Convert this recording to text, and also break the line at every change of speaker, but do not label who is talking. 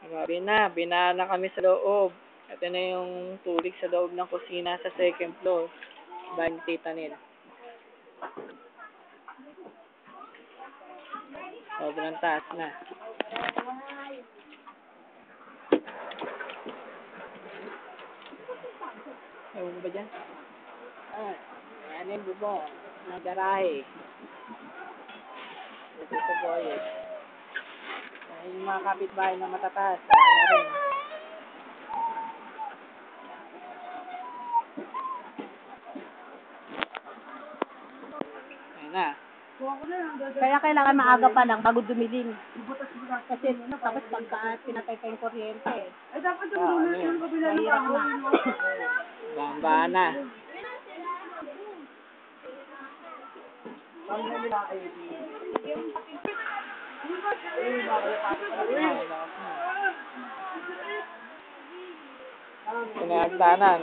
Grabe na, binaan na kami sa loob. Ito na yung tubig sa loob ng kusina sa second floor. Bahay ni Tita Nel. Sobrang taas na. Ewan ba dyan? Ano yung bubong? Ng garahe. Ito sa boyet. Yung mga kapitbahay na matataas. Wala na rin. Ayun na.
Kaya kailangan maaga pa lang bago dumilim. Kasi tapos pagka pinatay pa yung kuryente.
Ay, dapat yung dulo yung kabila ng kahoy, no?
Bamba na. Pinagdanan.